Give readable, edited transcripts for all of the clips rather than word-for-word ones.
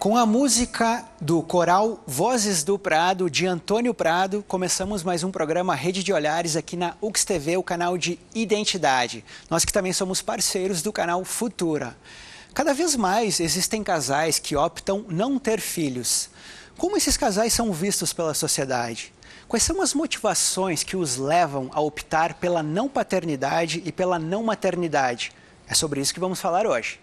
Com a música do coral Vozes do Prado, de Antônio Prado, começamos mais um programa Rede de Olhares aqui na UX TV, o canal de identidade. Nós que também somos parceiros do canal Futura. Cada vez mais existem casais que optam não ter filhos. Como esses casais são vistos pela sociedade? Quais são as motivações que os levam a optar pela não paternidade e pela não maternidade? É sobre isso que vamos falar hoje.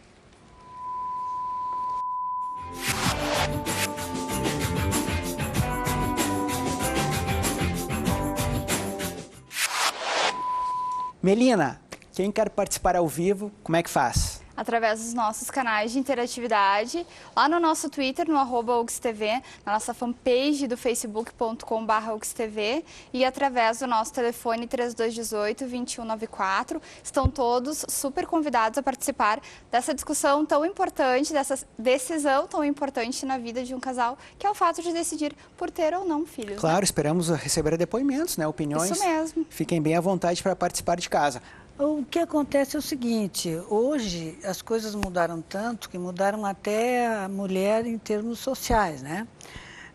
Melina, quem quer participar ao vivo, como é que faz? Através dos nossos canais de interatividade, lá no nosso Twitter, no @UXTV, na nossa fanpage do facebook.com/UXTV e através do nosso telefone 3218-2194. Estão todos super convidados a participar dessa discussão tão importante, dessa decisão tão importante na vida de um casal, que é o fato de decidir por ter ou não filhos. Claro, né? esperamos receber depoimentos, opiniões. Isso mesmo. Fiquem bem à vontade para participar de casa. O que acontece é o seguinte, hoje as coisas mudaram tanto que mudaram até a mulher em termos sociais, né?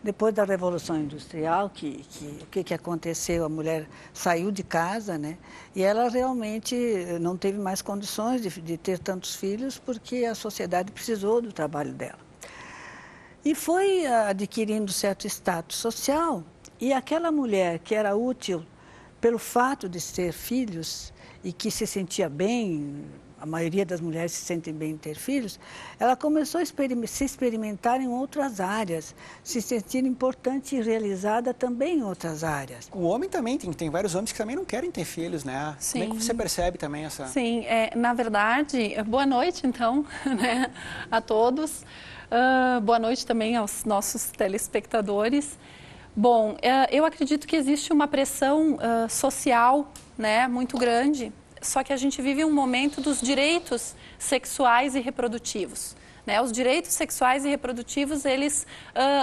Depois da Revolução Industrial, o que aconteceu? A mulher saiu de casa, né? E ela realmente não teve mais condições de ter tantos filhos porque a sociedade precisou do trabalho dela. E foi adquirindo certo status social e aquela mulher que era útil pelo fato de ter filhos e que se sentia bem, a maioria das mulheres se sentem bem em ter filhos, ela começou a se experimentar em outras áreas, se sentir importante e realizada também em outras áreas. O homem também, tem vários homens que também não querem ter filhos, né? Sim. Como é que você percebe também essa... Sim, na verdade, boa noite então, né, a todos. Boa noite também aos nossos telespectadores. Bom, eu acredito que existe uma pressão social, né, muito grande, só que a gente vive um momento dos direitos sexuais e reprodutivos. Né? Os direitos sexuais e reprodutivos, eles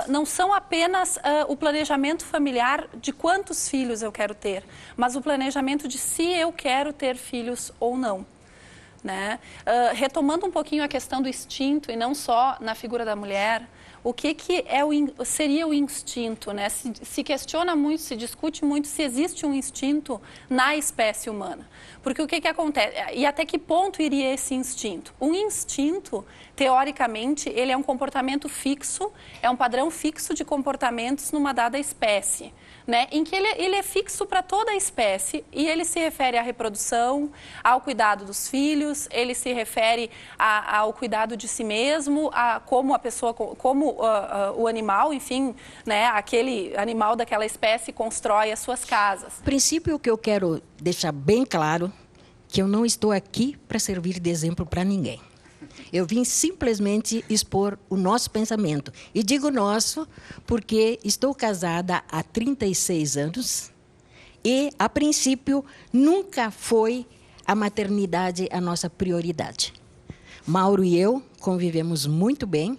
não são apenas o planejamento familiar de quantos filhos eu quero ter, mas o planejamento de se eu quero ter filhos ou não. Né? Retomando um pouquinho a questão do instinto e não só na figura da mulher, o que seria o instinto? Né? Se questiona muito, se discute muito se existe um instinto na espécie humana. Porque o que acontece? E até que ponto iria esse instinto? Um instinto, teoricamente, ele é um comportamento fixo, é um padrão fixo de comportamentos numa dada espécie. Né, em que ele é fixo para toda a espécie e ele se refere à reprodução, ao cuidado dos filhos, ele se refere ao cuidado de si mesmo, a como a pessoa, como o animal, enfim, né, aquele animal daquela espécie constrói as suas casas. O princípio que eu quero deixar bem claro, que eu não estou aqui para servir de exemplo para ninguém. Eu vim simplesmente expor o nosso pensamento. E digo nosso porque estou casada há 36 anos e, a princípio, nunca foi a maternidade a nossa prioridade. Mauro e eu convivemos muito bem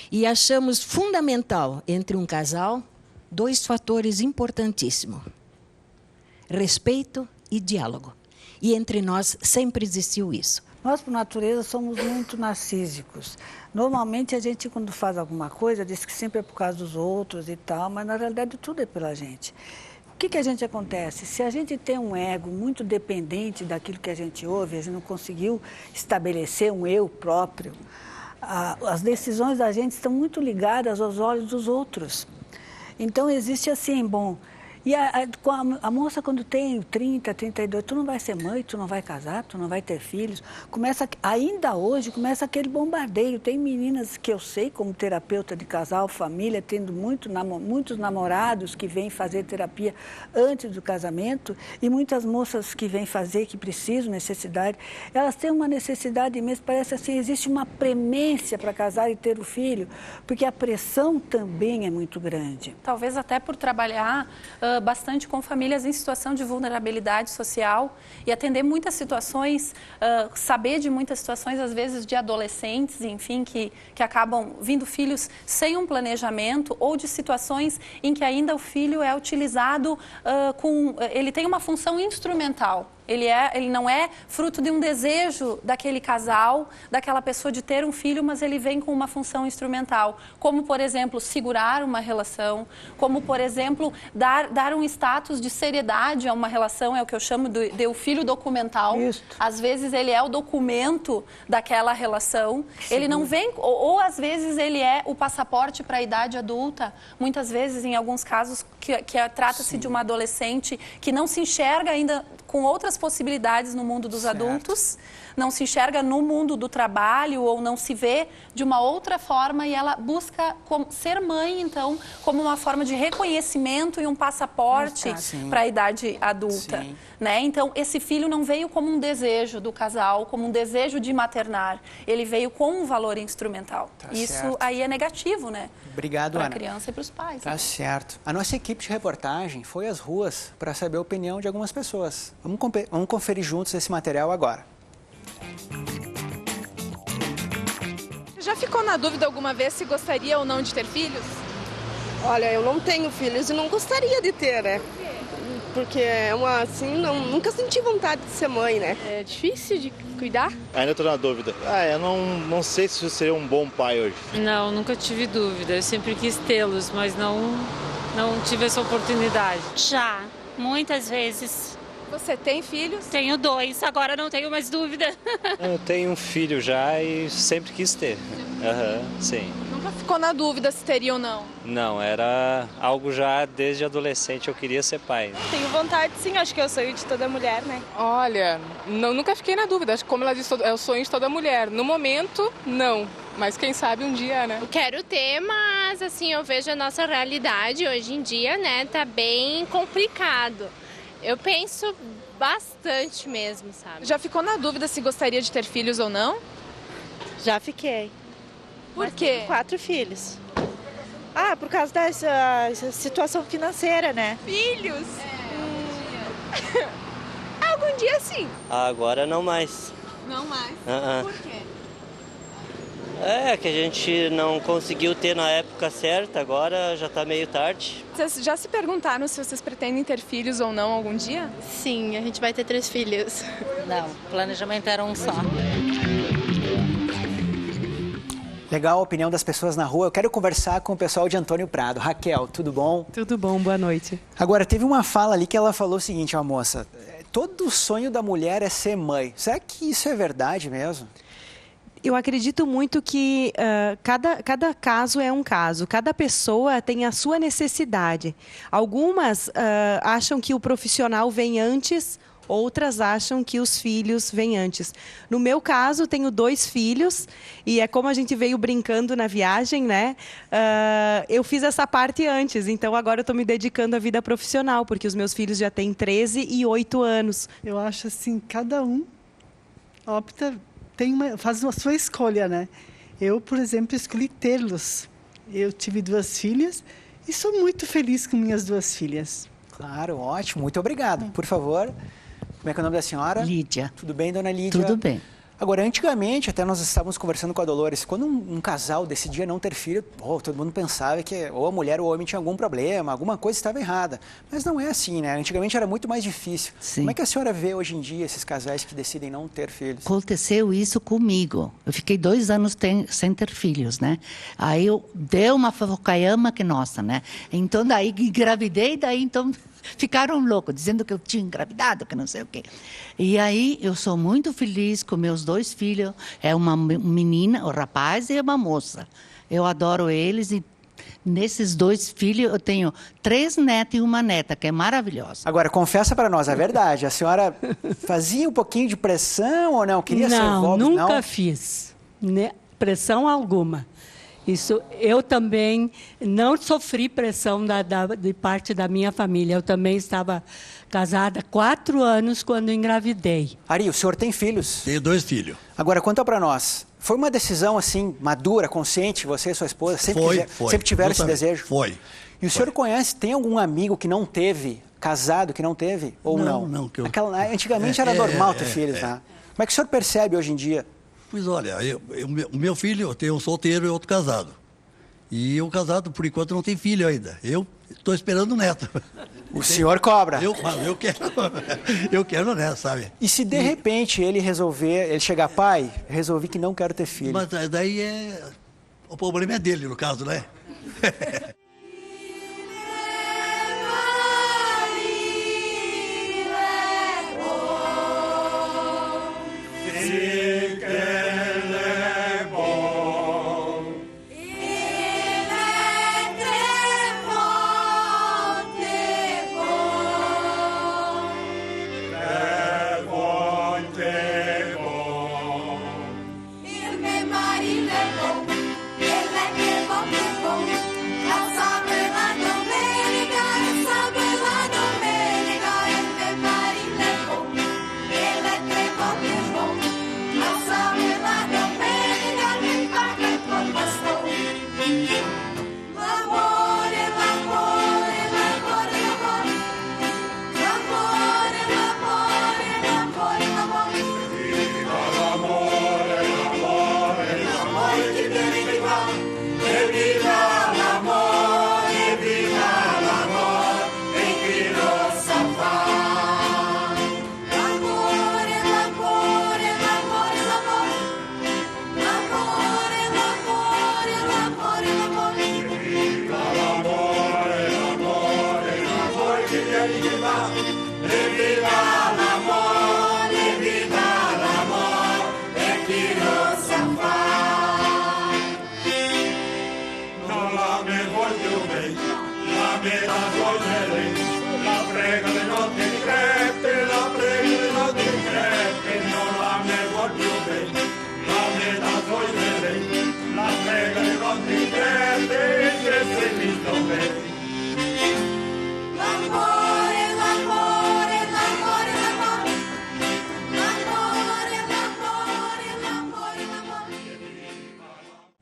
e achamos fundamental, entre um casal, 2 fatores importantíssimos: respeito e diálogo. E entre nós sempre existiu isso. Nós, por natureza, somos muito narcísicos. Normalmente, a gente, quando faz alguma coisa, diz que sempre é por causa dos outros e tal, mas, na realidade, tudo é pela gente. O que a gente acontece? Se a gente tem um ego muito dependente daquilo que a gente ouve, a gente não conseguiu estabelecer um eu próprio, as decisões da gente estão muito ligadas aos olhos dos outros. Então, existe assim, e a moça, quando tem 30, 32, tu não vai ser mãe, tu não vai casar, tu não vai ter filhos. Ainda hoje, começa aquele bombardeio. Tem meninas que eu sei, como terapeuta de casal, família, tendo muitos namorados que vêm fazer terapia antes do casamento e muitas moças que vêm fazer, que precisam, necessidade. Elas têm uma necessidade mesmo, parece assim, existe uma premência para casar e ter o filho, porque a pressão também é muito grande. Talvez até por trabalhar bastante com famílias em situação de vulnerabilidade social e atender muitas situações, saber de muitas situações, às vezes, de adolescentes, enfim, que acabam vindo filhos sem um planejamento ou de situações em que ainda o filho é utilizado ele tem uma função instrumental. Ele não é fruto de um desejo daquele casal, daquela pessoa de ter um filho, mas ele vem com uma função instrumental. Como, por exemplo, segurar uma relação, como, por exemplo, dar um status de seriedade a uma relação, é o que eu chamo de o filho documental. Isso. Às vezes ele é o documento daquela relação. Ele não vem, ou às vezes ele é o passaporte para a idade adulta. Muitas vezes, em alguns casos, que trata-se de uma adolescente que não se enxerga ainda com outras possibilidades no mundo dos adultos, não se enxerga no mundo do trabalho ou não se vê de uma outra forma e ela busca ser mãe, então, como uma forma de reconhecimento e um passaporte para a idade adulta. Né? Então, esse filho não veio como um desejo do casal, como um desejo de maternar. Ele veio com um valor instrumental. Isso aí é negativo, né? Obrigado, Ana. Ana. Para a criança e para os pais. Tá certo. A nossa equipe de reportagem foi às ruas para saber a opinião de algumas pessoas. Vamos conferir juntos esse material agora. Já ficou na dúvida alguma vez se gostaria ou não de ter filhos? Olha, eu não tenho filhos e não gostaria de ter, né? Porque nunca senti vontade de ser mãe, né? É difícil de cuidar? Ainda estou na dúvida. Eu não sei se eu seria um bom pai hoje. Não, nunca tive dúvida. Eu sempre quis tê-los, mas não tive essa oportunidade. Já, muitas vezes. Você tem filhos? Tenho 2, agora não tenho mais dúvida. Eu tenho um filho já e sempre quis ter. Sim. Nunca ficou na dúvida se teria ou não? Não, era algo já desde adolescente, eu queria ser pai. Tenho vontade sim, acho que é o sonho de toda mulher, né? Olha, nunca fiquei na dúvida, acho que como ela disse, é o sonho de toda mulher. No momento, não, mas quem sabe um dia, né? Eu quero ter, mas assim, eu vejo a nossa realidade hoje em dia, né, tá bem complicado. Eu penso bastante mesmo, sabe? Já ficou na dúvida se gostaria de ter filhos ou não? Já fiquei. Por quê? Tenho 4 filhos. Por causa dessa situação financeira, né? Filhos? Algum dia sim. Agora não mais. Não mais? Por quê? É que a gente não conseguiu ter na época certa, agora já está meio tarde. Vocês já se perguntaram se vocês pretendem ter filhos ou não algum dia? Sim, a gente vai ter 3 filhos. Não, o planejamento era um só. Legal a opinião das pessoas na rua. Eu quero conversar com o pessoal de Antônio Prado. Raquel, tudo bom? Tudo bom, boa noite. Agora, teve uma fala ali que ela falou o seguinte, ó, moça, todo sonho da mulher é ser mãe. Será que isso é verdade mesmo? Eu acredito muito que cada caso é um caso, cada pessoa tem a sua necessidade. Algumas acham que o profissional vem antes, outras acham que os filhos vêm antes. No meu caso, tenho 2 filhos e é como a gente veio brincando na viagem, né? Eu fiz essa parte antes, então agora eu estou me dedicando à vida profissional, porque os meus filhos já têm 13 e 8 anos. Eu acho assim, cada um opta... faz a sua escolha, né? Eu, por exemplo, escolhi tê-los. Eu tive 2 filhas e sou muito feliz com minhas 2 filhas. Claro, ótimo. Muito obrigado. Por favor, como é que é o nome da senhora? Lídia. Tudo bem, dona Lídia? Tudo bem. Agora, antigamente, até nós estávamos conversando com a Dolores, quando um casal decidia não ter filho, todo mundo pensava que ou a mulher ou o homem tinha algum problema, alguma coisa estava errada. Mas não é assim, né? Antigamente era muito mais difícil. Sim. Como é que a senhora vê hoje em dia esses casais que decidem não ter filhos? Aconteceu isso comigo. Eu fiquei 2 anos sem ter filhos, né? Aí eu dei uma focaiama que nossa, né? Então daí engravidei, daí então... Ficaram loucos, dizendo que eu tinha engravidado, que não sei o quê. E aí, eu sou muito feliz com meus 2 filhos. É uma menina, um rapaz e uma moça. Eu adoro eles e nesses 2 filhos eu tenho 3 netos e uma neta, que é maravilhosa. Agora, confessa para nós a verdade. A senhora fazia um pouquinho de pressão ou não? Queria ser vó? Nunca fiz. Pressão alguma. Isso, eu também não sofri pressão de parte da minha família. Eu também estava casada há 4 anos quando engravidei. Ari, o senhor tem filhos? Tenho 2 filhos. Agora, conta para nós. Foi uma decisão, assim, madura, consciente, você e sua esposa? Sempre tiveram esse desejo? Foi. E o senhor conhece, tem algum amigo que não teve, casado que não teve, ou não? Não. Antigamente era normal ter filhos, né? Como é que o senhor percebe hoje em dia? Pois olha, o meu filho, eu tenho um solteiro e outro casado. E o casado, por enquanto, não tem filho ainda. Eu estou esperando o neto. O senhor cobra. Eu quero, né, sabe? E se de repente ele chegar, pai, resolvi que não quero ter filho. Mas daí o problema é dele, no caso, né?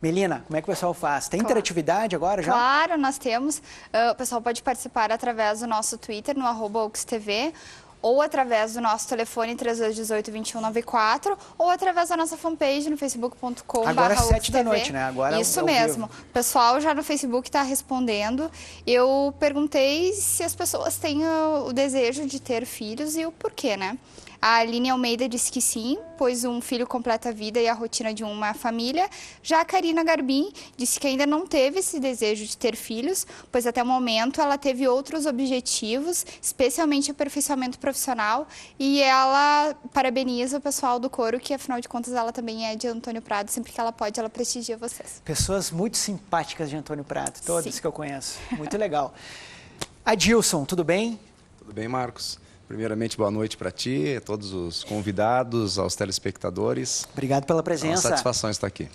Melina, como é que o pessoal faz? Tem interatividade agora já? Claro, nós temos. O pessoal pode participar através do nosso Twitter, no @UXTV, ou através do nosso telefone 3218-2194, ou através da nossa fanpage no facebook.com. Agora às 7 da noite, né? Agora Isso mesmo. O pessoal já no Facebook está respondendo. Eu perguntei se as pessoas têm o desejo de ter filhos e o porquê, né? A Aline Almeida disse que sim, pois um filho completa a vida e a rotina de uma família. Já a Karina Garbim disse que ainda não teve esse desejo de ter filhos, pois até o momento ela teve outros objetivos, especialmente aperfeiçoamento profissional, e ela parabeniza o pessoal do coro, que afinal de contas ela também é de Antônio Prado, sempre que ela pode, ela prestigia vocês. Pessoas muito simpáticas de Antônio Prado, todas Sim. que eu conheço. Muito legal. Adilson, tudo bem? Tudo bem, Marcos? Primeiramente, boa noite para ti, a todos os convidados, aos telespectadores. Obrigado pela presença. É uma satisfação estar aqui.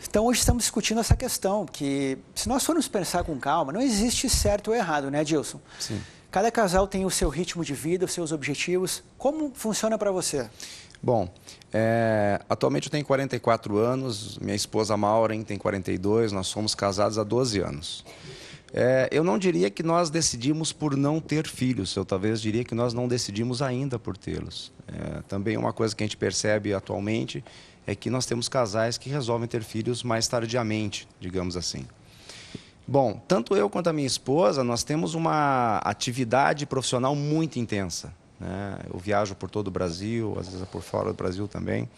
Então, hoje estamos discutindo essa questão, que se nós formos pensar com calma, não existe certo ou errado, né, Adilson? Sim. Cada casal tem o seu ritmo de vida, os seus objetivos. Como funciona para você? Bom, atualmente eu tenho 44 anos, minha esposa Maureen tem 42, nós somos casados há 12 anos. Eu não diria que nós decidimos por não ter filhos, eu talvez diria que nós não decidimos ainda por tê-los. Também uma coisa que a gente percebe atualmente é que nós temos casais que resolvem ter filhos mais tardiamente, digamos assim. Bom, tanto eu quanto a minha esposa, nós temos uma atividade profissional muito intensa, né? Eu viajo por todo o Brasil, às vezes por fora do Brasil também.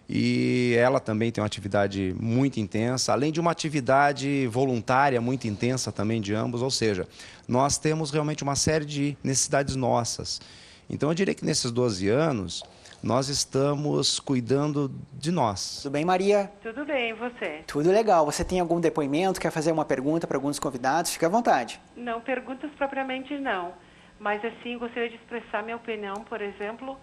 E ela também tem uma atividade muito intensa, além de uma atividade voluntária muito intensa também de ambos, ou seja, nós temos realmente uma série de necessidades nossas. Então eu diria que nesses 12 anos, nós estamos cuidando de nós. Tudo bem, Maria? Tudo bem, e você? Tudo legal. Você tem algum depoimento, quer fazer uma pergunta para alguns convidados? Fique à vontade. Não, perguntas propriamente não, mas assim, gostaria de expressar minha opinião, por exemplo.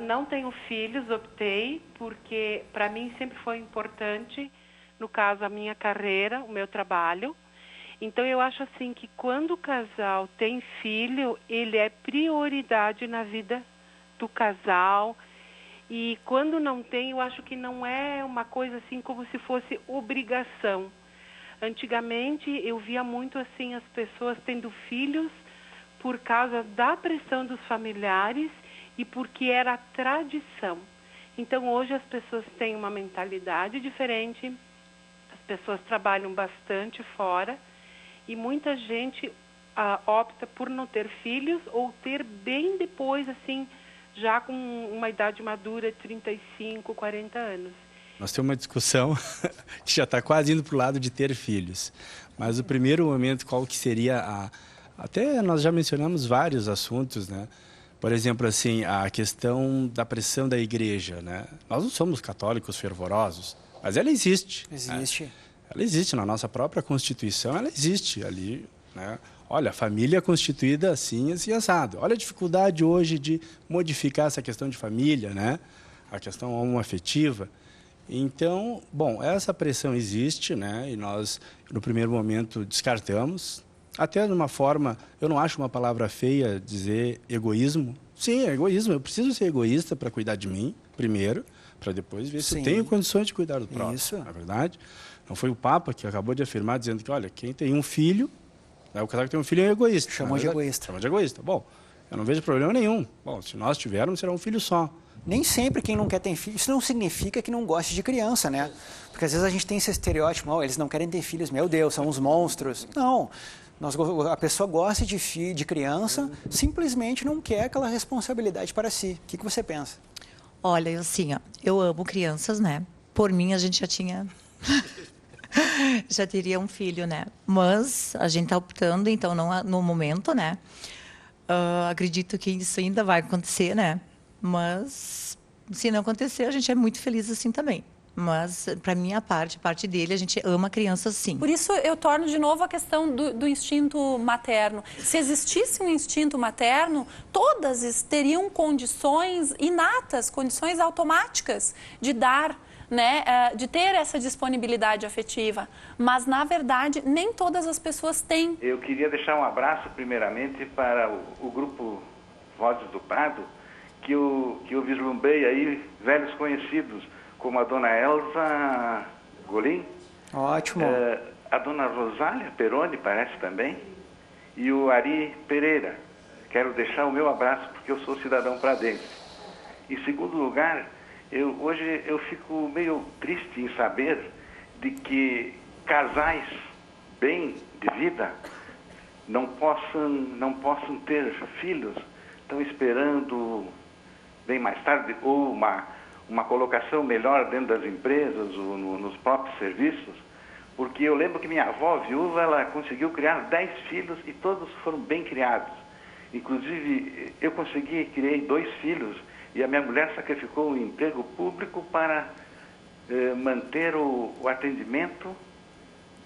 Não tenho filhos, optei, porque para mim sempre foi importante, no caso, a minha carreira, o meu trabalho. Então, eu acho assim que quando o casal tem filho, ele é prioridade na vida do casal. E quando não tem, eu acho que não é uma coisa assim como se fosse obrigação. Antigamente, eu via muito assim as pessoas tendo filhos por causa da pressão dos familiares e porque era tradição. Então, hoje as pessoas têm uma mentalidade diferente, as pessoas trabalham bastante fora e muita gente opta por não ter filhos ou ter bem depois, assim, já com uma idade madura, 35, 40 anos. Nós temos uma discussão que já está quase indo para o lado de ter filhos. Mas o primeiro momento, qual que seria Até nós já mencionamos vários assuntos, né? Por exemplo, assim, a questão da pressão da igreja, né? Nós não somos católicos fervorosos, mas ela existe. Existe. Né? Ela existe na nossa própria Constituição, ela existe ali, né? Olha, a família é constituída assim, assim, assado. Olha a dificuldade hoje de modificar essa questão de família, né? A questão homoafetiva. Então, bom, essa pressão existe, né? E nós, no primeiro momento, descartamos. Até de uma forma, eu não acho uma palavra feia dizer egoísmo. Sim, é egoísmo. Eu preciso ser egoísta para cuidar de mim, primeiro, para depois ver se eu tenho condições de cuidar do próximo. Isso. Na verdade, não foi o Papa que acabou de afirmar, dizendo que, olha, quem tem um filho, né, o casal que tem um filho é egoísta. Chamou de egoísta. Chamou de egoísta. Bom, eu não vejo problema nenhum. Bom, se nós tivermos, será um filho só. Nem sempre quem não quer ter filhos, isso não significa que não goste de criança, né? Porque às vezes a gente tem esse estereótipo, eles não querem ter filhos, meu Deus, são uns monstros. Não, a pessoa gosta de criança, simplesmente não quer aquela responsabilidade para si. O que você pensa? Olha, assim, ó, eu amo crianças, né? Por mim, a gente já tinha... já teria um filho, né? Mas a gente está optando, então, não no momento, né? Acredito que isso ainda vai acontecer, né? Mas, se não acontecer, a gente é muito feliz assim também. Mas, para minha parte dele, a gente ama crianças sim. Por isso, eu torno de novo a questão do instinto materno. Se existisse um instinto materno, todas teriam condições inatas, condições automáticas de dar, né, de ter essa disponibilidade afetiva. Mas, na verdade, nem todas as pessoas têm. Eu queria deixar um abraço, primeiramente, para o grupo Vozes do Prado, que eu vislumbrei aí velhos conhecidos, como a dona Elza Golim. Ótimo. A dona Rosália Peroni, parece também, e o Ari Pereira. Quero deixar o meu abraço, porque eu sou cidadão pradense. Em segundo lugar, hoje eu fico meio triste em saber de que casais bem de vida não possam ter filhos, estão esperando bem mais tarde, ou uma colocação melhor dentro das empresas, ou nos próprios serviços, porque eu lembro que minha avó, viúva, ela conseguiu criar 10 filhos e todos foram bem criados. Inclusive, eu criei 2 filhos e a minha mulher sacrificou o emprego público para manter o atendimento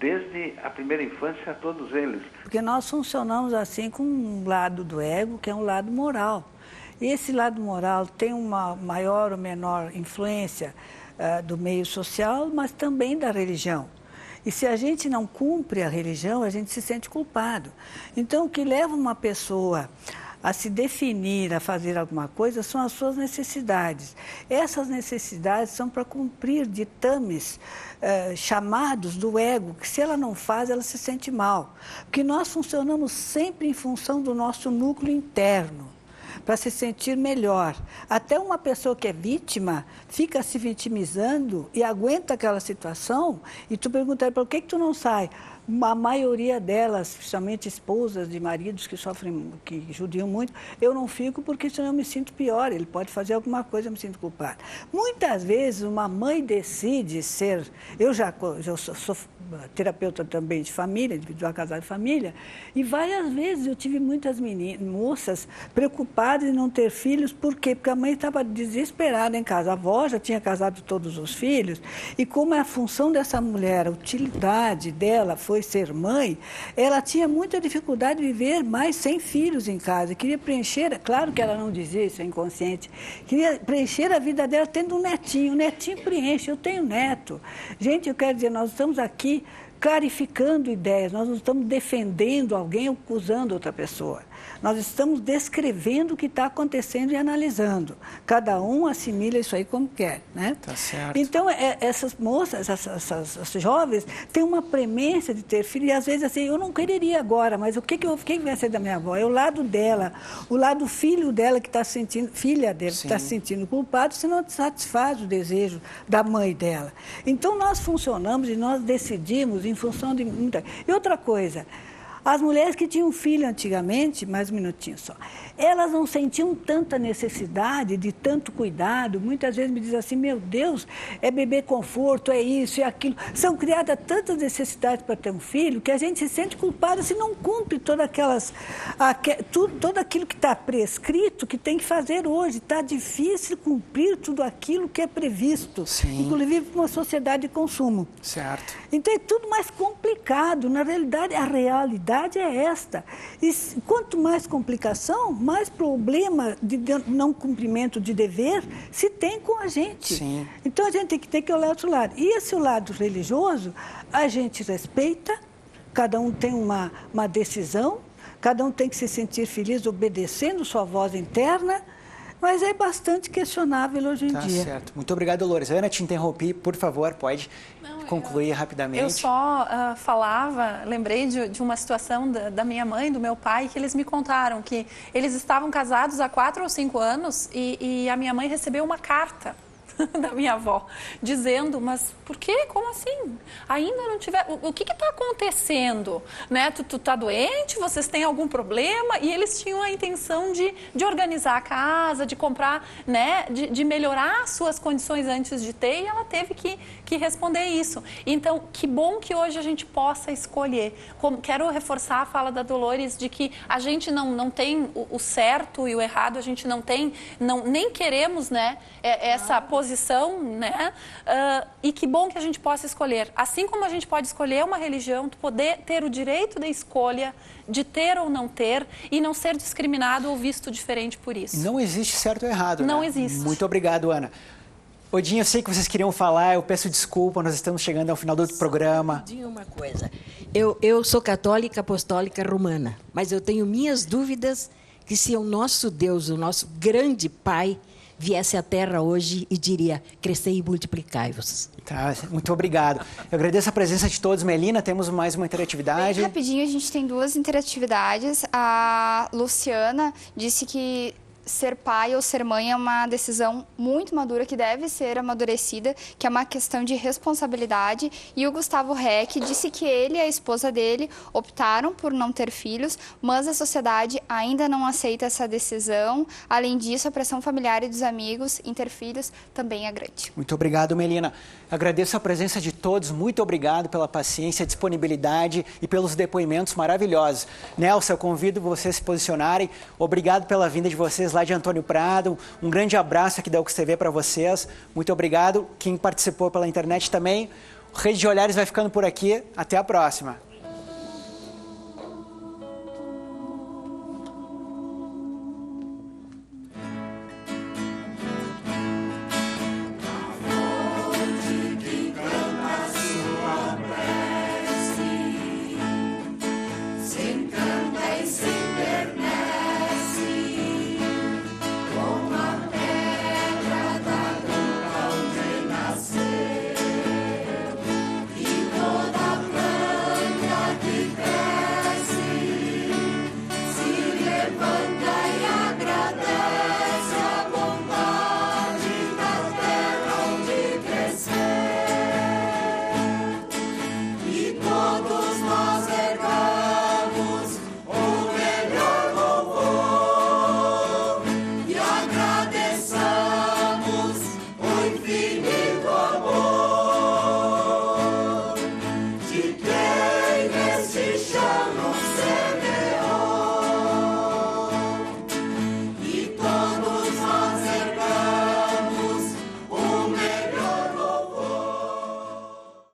desde a primeira infância a todos eles. Porque nós funcionamos assim com um lado do ego, que é um lado moral. E esse lado moral tem uma maior ou menor influência do meio social, mas também da religião. E se a gente não cumpre a religião, a gente se sente culpado. Então, o que leva uma pessoa a se definir, a fazer alguma coisa, são as suas necessidades. Essas necessidades são para cumprir ditames, chamados do ego, que se ela não faz, ela se sente mal. Porque nós funcionamos sempre em função do nosso núcleo interno, para se sentir melhor. Até uma pessoa que é vítima fica se vitimizando e aguenta aquela situação, e tu pergunta para o que tu não sai? A maioria delas, especialmente esposas de maridos que sofrem, que judiam muito, eu não fico porque senão eu me sinto pior, ele pode fazer alguma coisa, eu me sinto culpada. Muitas vezes uma mãe decide ser, eu sou terapeuta também de família, individual, casal de família, e várias vezes eu tive muitas moças preocupadas em não ter filhos, por quê? Porque a mãe estava desesperada em casa, a avó já tinha casado todos os filhos, e como a função dessa mulher, a utilidade dela foi ser mãe, ela tinha muita dificuldade de viver mais sem filhos em casa, queria preencher, claro que ela não dizia isso, é inconsciente, queria preencher a vida dela tendo um netinho, o netinho preenche, eu tenho neto. Gente, eu quero dizer, nós estamos aqui clarificando ideias, nós não estamos defendendo alguém ou acusando outra pessoa. Nós estamos descrevendo o que está acontecendo e analisando. Cada um assimila isso aí como quer, né? Tá certo. Então, essas moças, essas jovens, têm uma premência de ter filho. E às vezes, assim, eu não quereria agora, mas o que vai ser da minha avó? É o lado dela, o lado filho dela que está sentindo, filha dela que está se sentindo culpado, se não satisfaz o desejo da mãe dela. Então, nós funcionamos e nós decidimos em função de muita... E outra coisa, As mulheres que tinham filho antigamente, mais um minutinho só, elas não sentiam tanta necessidade de tanto cuidado. Muitas vezes me dizem assim, meu Deus, é bebê conforto, é isso, é aquilo. São criadas tantas necessidades para ter um filho que a gente se sente culpada se não cumpre todo aquilo que está prescrito, que tem que fazer hoje. Está difícil cumprir tudo aquilo que é previsto, inclusive para uma sociedade de consumo. Certo. Então é tudo mais complicado. Na realidade, a realidade é esta. E quanto mais complicação, mais problema de não cumprimento de dever se tem com a gente. Sim. Então a gente tem que ter que olhar outro lado. E esse lado religioso, a gente respeita, cada um tem uma decisão, cada um tem que se sentir feliz obedecendo sua voz interna, mas é bastante questionável hoje em dia. Tá certo. Muito obrigado, Dolores. Ana, te interrompi, por favor, pode concluir rapidamente. Eu só lembrei de uma situação da minha mãe, do meu pai, que eles me contaram que eles estavam casados há 4 ou 5 anos e a minha mãe recebeu uma carta da minha avó, dizendo, mas por quê? Como assim? Ainda não tiver... O que está acontecendo? Né? Tu tá doente? Vocês têm algum problema? E eles tinham a intenção de organizar a casa, de comprar, né? De melhorar as suas condições antes de ter, e ela teve que responder isso. Então, que bom que hoje a gente possa escolher. Quero reforçar a fala da Dolores de que a gente não tem o certo e o errado, a gente não tem, nem queremos, né? Essa posição, né? E que bom que a gente possa escolher. Assim como a gente pode escolher uma religião, poder ter o direito da escolha de ter ou não ter e não ser discriminado ou visto diferente por isso. Não existe certo ou errado, Não né? existe. Muito obrigado, Ana. Odinha, eu sei que vocês queriam falar, eu peço desculpa, nós estamos chegando ao final do programa. Uma coisa, eu sou católica apostólica romana, mas eu tenho minhas dúvidas que se o nosso Deus, o nosso grande Pai, viesse à Terra hoje e diria, crescei e multiplicai-vos. Tá, muito obrigado. Eu agradeço a presença de todos. Melina, temos mais uma interatividade. Bem rapidinho, a gente tem 2 interatividades. A Luciana disse que ser pai ou ser mãe é uma decisão muito madura, que deve ser amadurecida, que é uma questão de responsabilidade. E o Gustavo Reck disse que ele e a esposa dele optaram por não ter filhos, mas a sociedade ainda não aceita essa decisão. Além disso, a pressão familiar e dos amigos em ter filhos também é grande. Muito obrigado, Melina. Agradeço a presença de todos, muito obrigado pela paciência, disponibilidade e pelos depoimentos maravilhosos. Nelson, eu convido vocês a se posicionarem. Obrigado pela vinda de vocês lá de Antônio Prado. Um grande abraço aqui da UXTV para vocês. Muito obrigado. Quem participou pela internet também. O Rede de Olhares vai ficando por aqui. Até a próxima.